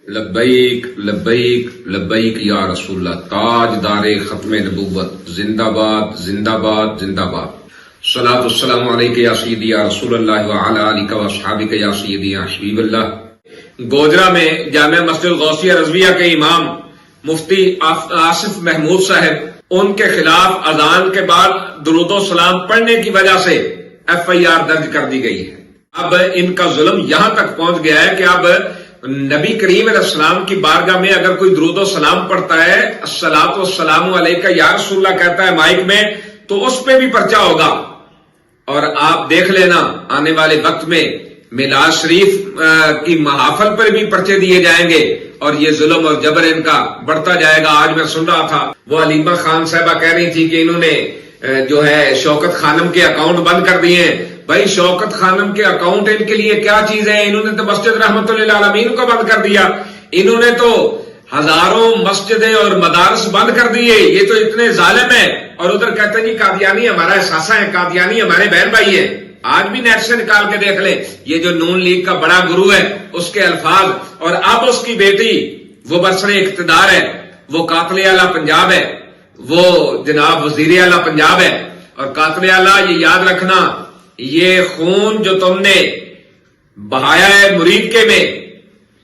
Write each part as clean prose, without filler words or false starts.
لبیک لبیک لبیک یا رسول اللہ، تاجدار ختم نبوت، زندہ باد زندہ باد زندہ باد۔ صلاۃ والسلام علیک یا سیدی یا رسول اللہ وعلی آلک واصحابک یا سیدی یا حبیب اللہ۔ گوجرا میں جامع مسجد غوثیہ رضویہ کے امام مفتی آصف محمود صاحب، ان کے خلاف اذان کے بعد درود و سلام پڑھنے کی وجہ سے FIR درج کر دی گئی ہے۔ اب ان کا ظلم یہاں تک پہنچ گیا ہے کہ اب نبی کریم علیہ السلام کی بارگاہ میں اگر کوئی درود و سلام پڑھتا ہے، الصلاۃ والسلام علیک یا رسول اللہ کہتا ہے مائک میں، تو اس پہ بھی پرچہ ہوگا۔ اور آپ دیکھ لینا آنے والے وقت میں میلاد شریف کی محافل پر بھی پرچے دیے جائیں گے، اور یہ ظلم اور جبر ان کا بڑھتا جائے گا۔ آج میں سن رہا تھا وہ علیمہ خان صاحبہ کہہ رہی تھی کہ انہوں نے جو ہے شوکت خانم کے اکاؤنٹ بند کر دیے ہیں۔ بھائی شوکت خانم کے اکاؤنٹ ان کے لیے کیا چیز ہے؟ انہوں نے تو مسجد رحمت للعالمین کو بند کر دیا، انہوں نے تو ہزاروں مسجدیں اور مدارس بند کر دیے، یہ تو اتنے ظالم ہیں۔ اور ادھر کہتے ہیں جی قادیانی ہمارا احساسہ ہے، قادیانی ہمارے بہن بھائی ہیں۔ آج بھی نیٹ سے نکال کے دیکھ لیں، یہ جو نون لیگ کا بڑا گرو ہے اس کے الفاظ، اور اب اس کی بیٹی وہ برسر اقتدار ہے، وہ قاتل اعلی پنجاب ہے، وہ جناب وزیر اعلی پنجاب ہے۔ اور قاتل اعلی یہ یاد رکھنا، یہ خون جو تم نے بہایا ہے مرید کے میں،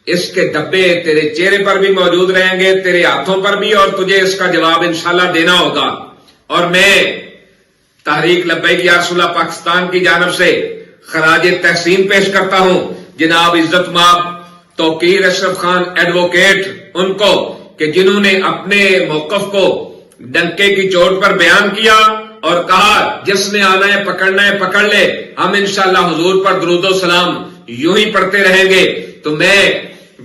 اس کے دبے تیرے چہرے پر بھی موجود رہیں گے، تیرے ہاتھوں پر بھی، اور تجھے اس کا جواب انشاءاللہ دینا ہوگا۔ اور میں تحریک لبیک یا رسول اللہ پاکستان کی جانب سے خراج تحسین پیش کرتا ہوں جناب عزت مآب توقیر اشرف خان ایڈوکیٹ ان کو، کہ جنہوں نے اپنے موقف کو ڈنکے کی چوٹ پر بیان کیا اور کہا جس نے آنا ہے پکڑنا ہے پکڑ لے، ہم انشاءاللہ حضور پر درود و سلام یوں ہی پڑھتے رہیں گے۔ تو میں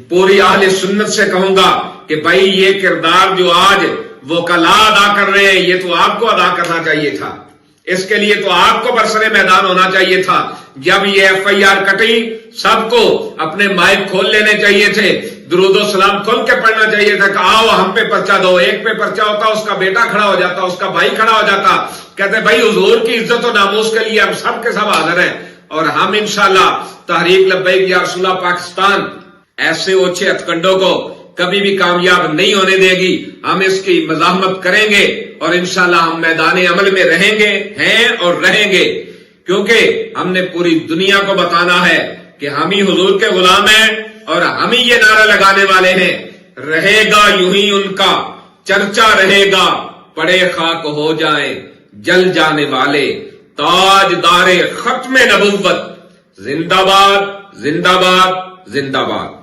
پوری اہل سنت سے کہوں گا کہ بھائی یہ کردار جو آج وہ کلا ادا کر رہے ہیں، یہ تو آپ کو ادا کرنا چاہیے تھا، اس کے لیے تو آپ کو برسر میدان ہونا چاہیے تھا۔ جب یہ FIR کٹی، سب کو اپنے مائک کھول لینے چاہیے تھے، درود و سلام کھول کے پڑھنا چاہیے تھا کہ آؤ ہم پہ پرچہ دو۔ ایک پہ پرچہ ہوتا، اس کا بیٹا کھڑا ہو جاتا، اس کا بھائی کھڑا ہو جاتا، کہتے بھائی حضور کی عزت و ناموس کے لیے ہم سب کے سب حاضر ہیں، اور ہم انشاءاللہ تحریک لبیک یا رسول اللہ پاکستان ایسے اوچھے ہتھکنڈوں کو کبھی بھی کامیاب نہیں ہونے دے گی۔ ہم اس کی مزاحمت کریں گے، اور انشاءاللہ ہم میدان عمل میں رہیں گے، ہیں اور رہیں گے، کیونکہ ہم نے پوری دنیا کو بتانا ہے کہ ہم ہی حضور کے غلام ہیں، اور ہم ہی یہ نعرہ لگانے والے ہیں، رہے گا یوں ہی ان کا چرچا رہے گا، پڑے خاک ہو جائیں جل جانے والے، تاجدار ختم نبوت، زندہ باد زندہ باد زندہ باد۔